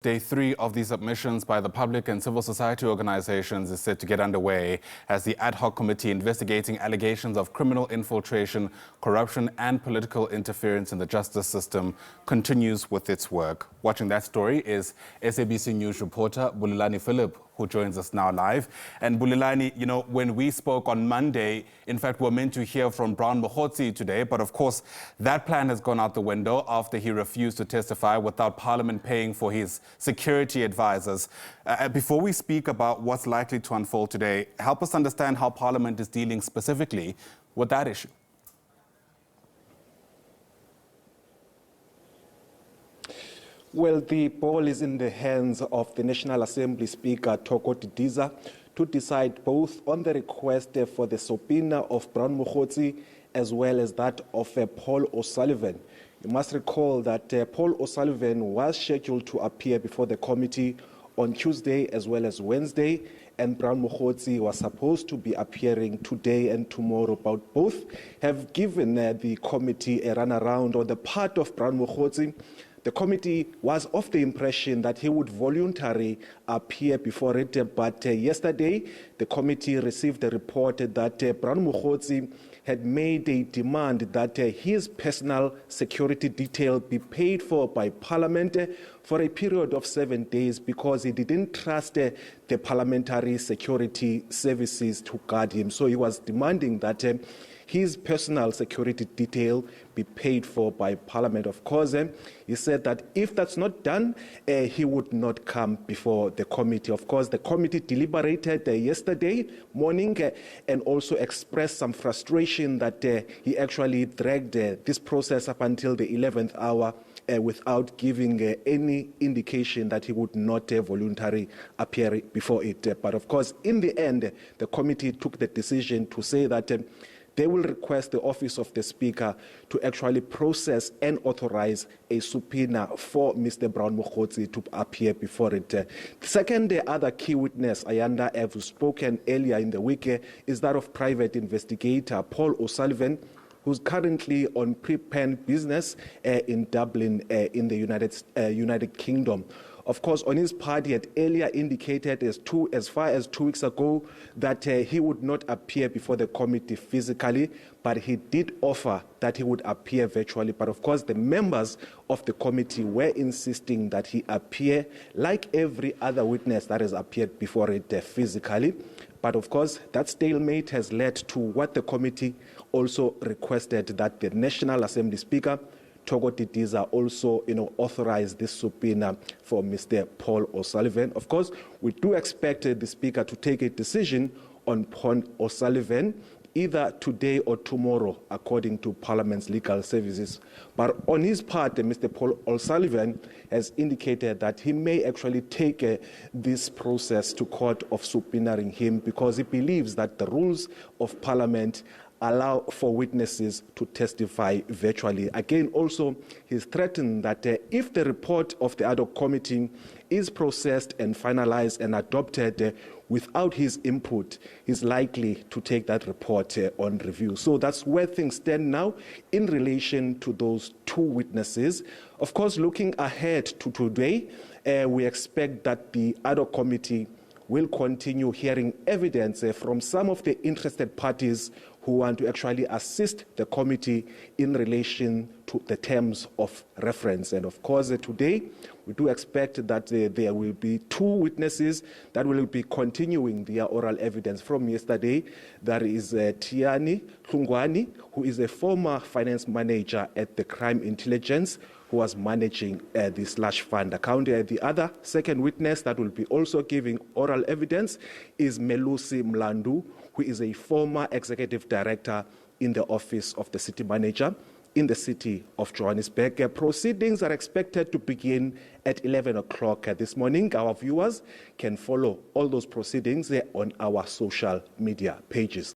Day 3 of the submissions by the public and civil society organizations is set to get underway as the Ad Hoc Committee investigating allegations of criminal infiltration, corruption and political interference in the justice system continues with its work. Watching that story is SABC News reporter Bulelani Phillip, who joins us now live. And Bulelani, you know, when we spoke on Monday, in fact, we're meant to hear from Brown Mokhotsi today, but of course, that plan has gone out the window after he refused to testify without Parliament paying for his security advisors. Before we speak about what's likely to unfold today, help us understand how Parliament is dealing specifically with that issue. Well, the ball is in the hands of the National Assembly Speaker, Thoko Didiza, to decide both on the request for the subpoena of Brown Mokhotsi as well as that of Paul O'Sullivan. You must recall that Paul O'Sullivan was scheduled to appear before the committee on Tuesday as well as Wednesday, and Brown Mokhotsi was supposed to be appearing today and tomorrow, but both have given the committee a runaround. On the part of Brown Mokhotsi, the committee was of the impression that he would voluntarily appear before it, but yesterday the committee received a report that Brown Mokhotsi had made a demand that his personal security detail be paid for by Parliament for a period of 7 days because he didn't trust the parliamentary security services to guard him. So he was demanding that his personal security detail be paid for by Parliament. Of course, he said that if that's not done, he would not come before the committee. Of course, the committee deliberated yesterday morning and also expressed some frustration that he actually dragged this process up until the 11th hour without giving any indication that he would not voluntarily appear before it. But of course, in the end, the committee took the decision to say that they will request the office of the Speaker to actually process and authorize a subpoena for Mr. Brown Mokhotsi to appear before it. The second other key witness, Ayanda, have spoken earlier in the week, is that of private investigator Paul O'Sullivan, who's currently on pre-pen business in Dublin in the United Kingdom. Of course, on his part, he had earlier indicated as far as 2 weeks ago that he would not appear before the committee physically, but he did offer that he would appear virtually. But of course, the members of the committee were insisting that he appear like every other witness that has appeared before it physically. But of course, that stalemate has led to what the committee also requested, that the National Assembly Speaker, Thoko Didiza, also authorized this subpoena for Mr. Paul O'Sullivan. Of course, we do expect the Speaker to take a decision on Paul O'Sullivan either today or tomorrow, according to Parliament's legal services. But on his part, Mr. Paul O'Sullivan has indicated that he may actually take this process to court of subpoenaing him because he believes that the rules of Parliament allow for witnesses to testify virtually. Again, also, he's threatened that if the report of the Ad Hoc Committee is processed and finalized and adopted without his input, he's likely to take that report on review. So that's where things stand now in relation to those two witnesses. Of course, looking ahead to today, we expect that the Ad Hoc Committee will continue hearing evidence from some of the interested parties who want to actually assist the committee in relation to the terms of reference. And of course, today, we do expect that there will be two witnesses that will be continuing their oral evidence from yesterday. That is Tiani Hlungwani, who is a former finance manager at the Crime Intelligence, who was managing the slush fund account. The other second witness that will be also giving oral evidence is Melusi Mlandu, who is a former executive director in the office of the city manager in the city of Johannesburg. Proceedings are expected to begin at 11 o'clock this morning. Our viewers can follow all those proceedings on our social media pages.